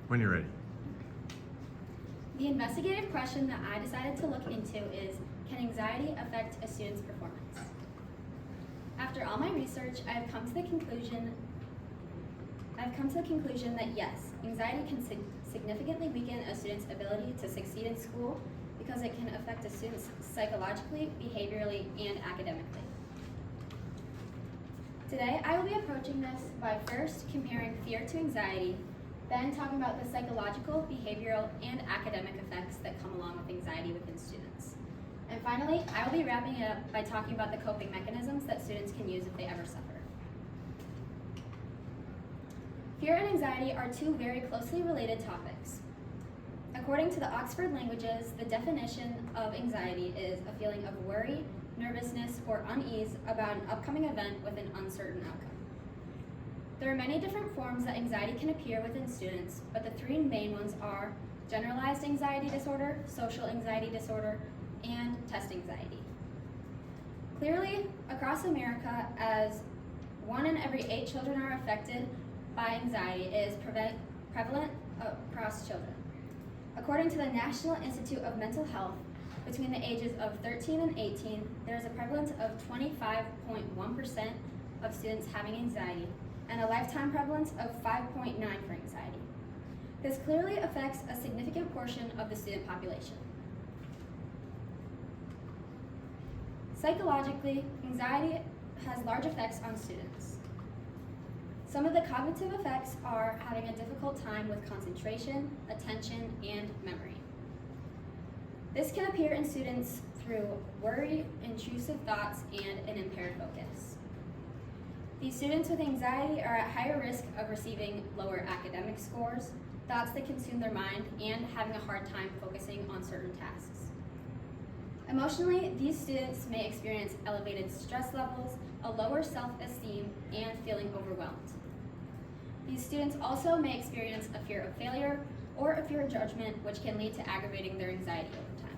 When you're ready. The investigative question that I decided to look into is, can anxiety affect a student's performance? After all my research, I've come to the conclusion that yes, anxiety can significantly weaken a student's ability to succeed in school because it can affect a student psychologically, behaviorally, and academically. Today, I will be approaching this by first comparing fear to anxiety, then talking about the psychological, behavioral, and academic effects that come along with anxiety within students. And finally, I will be wrapping it up by talking about the coping mechanisms that students can use if they ever suffer. Fear and anxiety are two very closely related topics. According to the Oxford Languages, the definition of anxiety is a feeling of worry, nervousness, or unease about an upcoming event with an uncertain outcome. There are many different forms that anxiety can appear within students, but the three main ones are generalized anxiety disorder, social anxiety disorder, and test anxiety. Clearly, across America, as 1 in every 8 children are affected by anxiety, it is prevalent across children. According to the National Institute of Mental Health, between the ages of 13 and 18, there is a prevalence of 25.1% of students having anxiety, and a lifetime prevalence of 5.9% for anxiety. This clearly affects a significant portion of the student population. Psychologically, anxiety has large effects on students. Some of the cognitive effects are having a difficult time with concentration, attention, and memory. This can appear in students through worry, intrusive thoughts, and an impaired focus. These students with anxiety are at higher risk of receiving lower academic scores, thoughts that consume their mind, and having a hard time focusing on certain tasks. Emotionally, these students may experience elevated stress levels, a lower self-esteem, and feeling overwhelmed. These students also may experience a fear of failure or a fear of judgment, which can lead to aggravating their anxiety over time.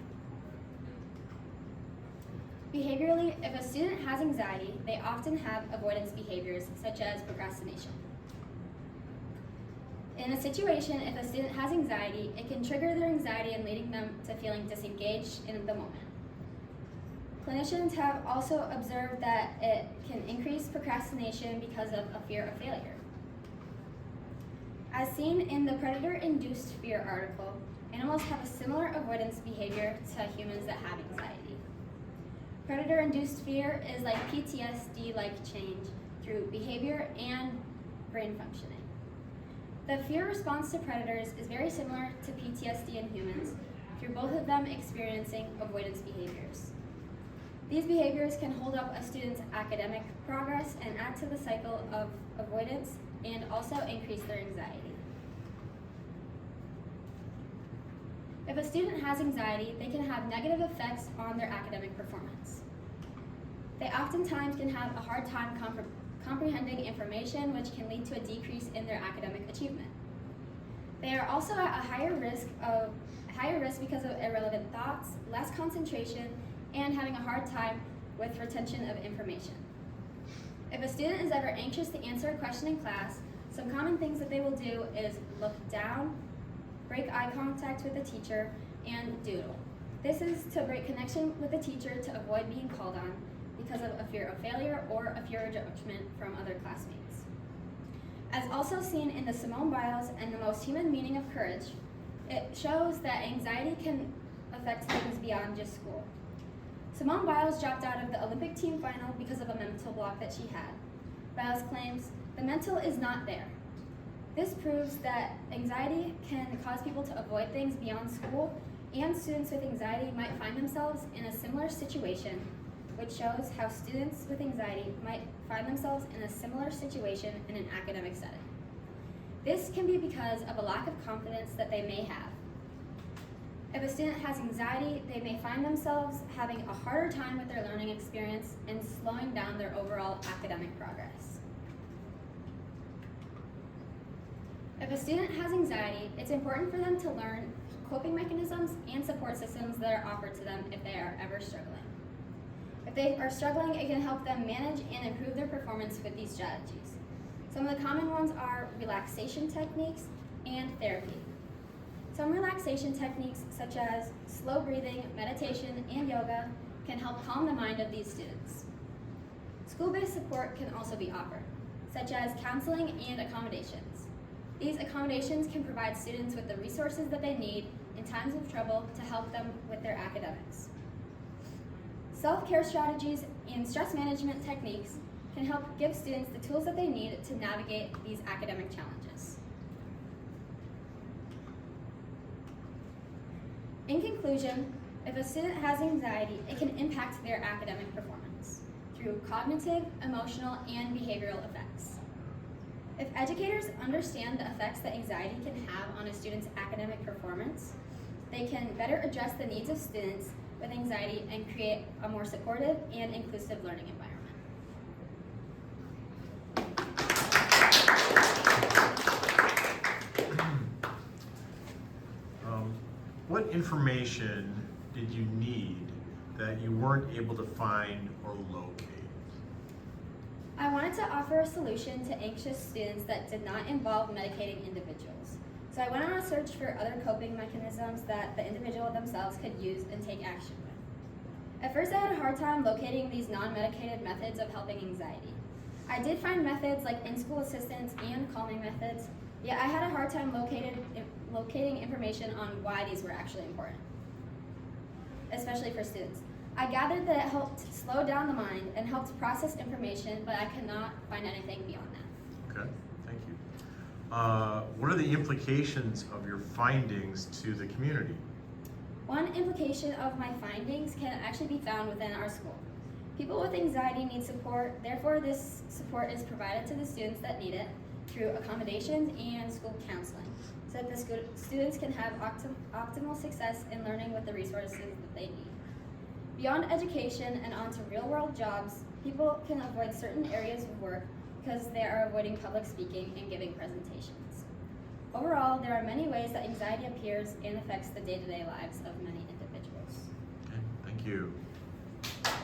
Behaviorally, if a student has anxiety, they often have avoidance behaviors such as procrastination. In a situation, if a student has anxiety, it can trigger their anxiety and leading them to feeling disengaged in the moment. Clinicians have also observed that it can increase procrastination because of a fear of failure. As seen in the predator-induced fear article, animals have a similar avoidance behavior to humans that have anxiety. Predator-induced fear is like PTSD-like change through behavior and brain functioning. The fear response to predators is very similar to PTSD in humans, through both of them experiencing avoidance behaviors. These behaviors can hold up a student's academic progress and add to the cycle of avoidance and also increase their anxiety. If a student has anxiety, they can have negative effects on their academic performance. They oftentimes can have a hard time comprehending information, which can lead to a decrease in their academic achievement. They are also at a higher risk because of irrelevant thoughts, less concentration, and having a hard time with retention of information. If a student is ever anxious to answer a question in class, some common things that they will do is look down, break eye contact with the teacher, and doodle. This is to break connection with the teacher to avoid being called on because of a fear of failure or a fear of judgment from other classmates. As also seen in the Simone Biles and The Most Human Meaning of Courage, it shows that anxiety can affect things beyond just school. Simone Biles dropped out of the Olympic team final because of a mental block that she had. Biles claims, "The mental is not there." This proves that anxiety can cause people to avoid things beyond school, and students with anxiety might find themselves in a similar situation, which shows how students with anxiety might find themselves in a similar situation in an academic setting. This can be because of a lack of confidence that they may have. If a student has anxiety, they may find themselves having a harder time with their learning experience and slowing down their overall academic progress. If a student has anxiety, it's important for them to learn coping mechanisms and support systems that are offered to them if they are ever struggling. If they are struggling, it can help them manage and improve their performance with these strategies. Some of the common ones are relaxation techniques and therapy. Some relaxation techniques such as slow breathing, meditation, and yoga can help calm the mind of these students. School-based support can also be offered, such as counseling and accommodations. These accommodations can provide students with the resources that they need in times of trouble to help them with their academics. Self-care strategies and stress management techniques can help give students the tools that they need to navigate these academic challenges. In conclusion, if a student has anxiety, it can impact their academic performance through cognitive, emotional, and behavioral effects. If educators understand the effects that anxiety can have on a student's academic performance, they can better address the needs of students with anxiety and create a more supportive and inclusive learning environment. What information did you need that you weren't able to find or locate? I wanted to offer a solution to anxious students that did not involve medicating individuals. So I went on a search for other coping mechanisms that the individual themselves could use and take action with. At first I had a hard time locating these non-medicated methods of helping anxiety. I did find methods like in-school assistance and calming methods, yet I had a hard time locating information on why these were actually important, especially for students. I gathered that it helped slow down the mind and helped process information, but I could not find anything beyond that. Okay, thank you. What are the implications of your findings to the community? One implication of my findings can actually be found within our school. People with anxiety need support, therefore this support is provided to the students that need it through accommodations and school counseling, so that the students can have optimal success in learning with the resources that they need. Beyond education and onto real-world jobs, people can avoid certain areas of work because they are avoiding public speaking and giving presentations. Overall, there are many ways that anxiety appears and affects the day-to-day lives of many individuals. Okay, thank you.